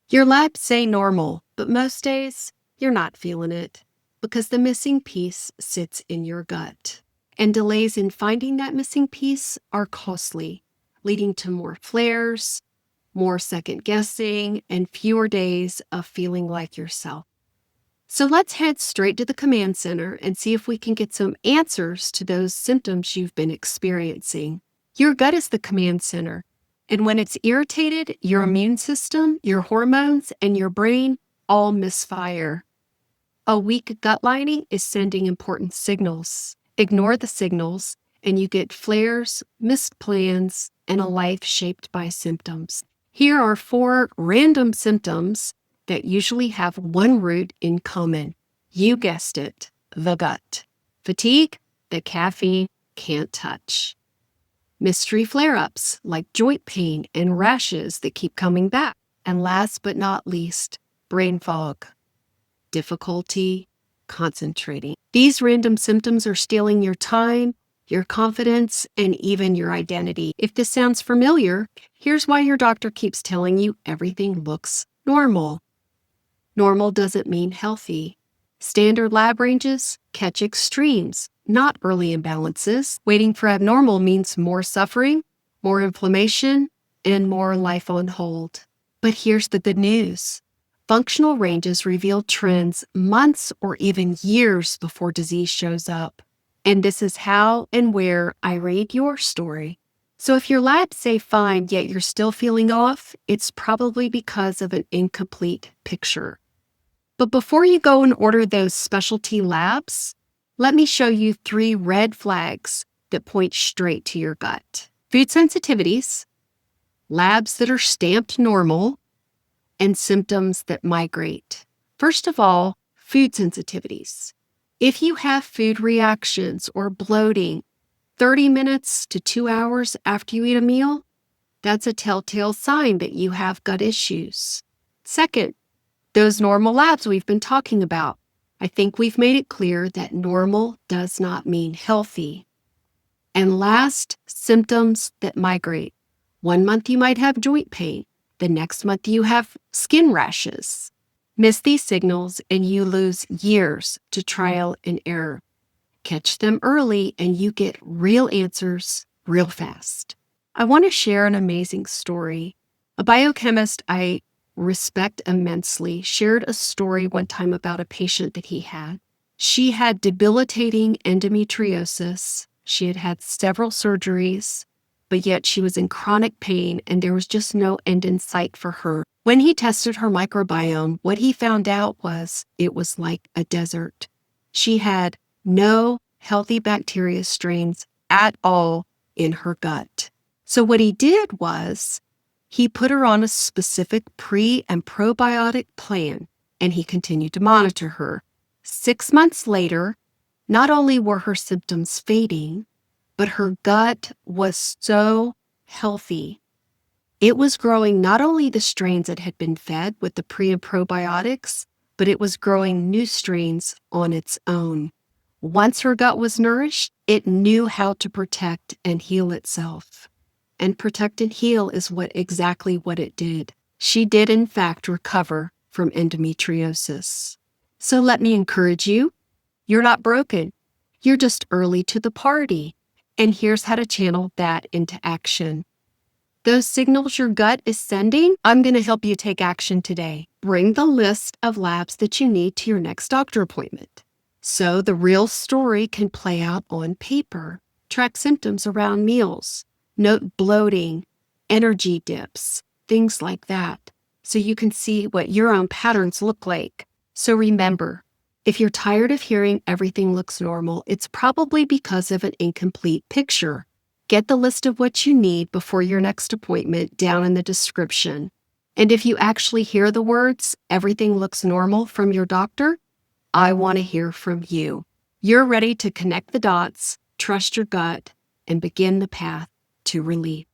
Your labs say normal, but most days you're not feeling it because the missing piece sits in your gut. And delays in finding that missing piece are costly, leading to more flares, more second guessing, and fewer days of feeling like yourself. So let's head straight to the command center and see if we can get some answers to those symptoms you've been experiencing. Your gut is the command center, and when it's irritated, your immune system, your hormones, and your brain all misfire. A weak gut lining is sending important signals. Ignore the signals, and you get flares, missed plans, and a life shaped by symptoms. Here are 4 random symptoms that usually have one root in common. You guessed it, the gut. Fatigue that caffeine can't touch. Mystery flare-ups like joint pain and rashes that keep coming back. And last but not least, brain fog. Difficulty concentrating. These random symptoms are stealing your time, your confidence, and even your identity. If this sounds familiar, here's why your doctor keeps telling you everything looks normal. Normal doesn't mean healthy. Standard lab ranges catch extremes, not early imbalances. Waiting for abnormal means more suffering, more inflammation, and more life on hold. But here's the good news. Functional ranges reveal trends months or even years before disease shows up. And this is how and where I read your story. So if your labs say fine, yet you're still feeling off, it's probably because of an incomplete picture. But before you go and order those specialty labs, let me show you 3 red flags that point straight to your gut. Food sensitivities, labs that are stamped normal, and symptoms that migrate. First of all, food sensitivities. If you have food reactions or bloating 30 minutes to 2 hours after you eat a meal, that's a telltale sign that you have gut issues. Second, those normal labs we've been talking about. I think we've made it clear that normal does not mean healthy. And last, symptoms that migrate. 1 month you might have joint pain. The next month you have skin rashes. Miss these signals and you lose years to trial and error. Catch them early and you get real answers real fast. I want to share an amazing story. A biochemist I respect immensely shared a story one time about a patient that he had. She had debilitating endometriosis. She had had several surgeries, but yet she was in chronic pain and there was just no end in sight for her. When he tested her microbiome, what he found out was it was like a desert. She had no healthy bacteria strains at all in her gut. So what he did was he put her on a specific pre- and probiotic plan, and he continued to monitor her. 6 months later, not only were her symptoms fading, but her gut was so healthy. It was growing not only the strains that had been fed with the pre- and probiotics, but it was growing new strains on its own. Once her gut was nourished, it knew how to protect and heal itself. And protect and heal is exactly what it did. She did, in fact, recover from endometriosis. So let me encourage you. You're not broken. You're just early to the party. And here's how to channel that into action. Those signals your gut is sending, I'm going to help you take action today. Bring the list of labs that you need to your next doctor appointment, so the real story can play out on paper. Track symptoms around meals. Note bloating, energy dips, things like that, so you can see what your own patterns look like. So remember, if you're tired of hearing everything looks normal, it's probably because of an incomplete picture. Get the list of what you need before your next appointment down in the description. And if you actually hear the words, everything looks normal from your doctor, I want to hear from you. You're ready to connect the dots, trust your gut, and begin the path to relief.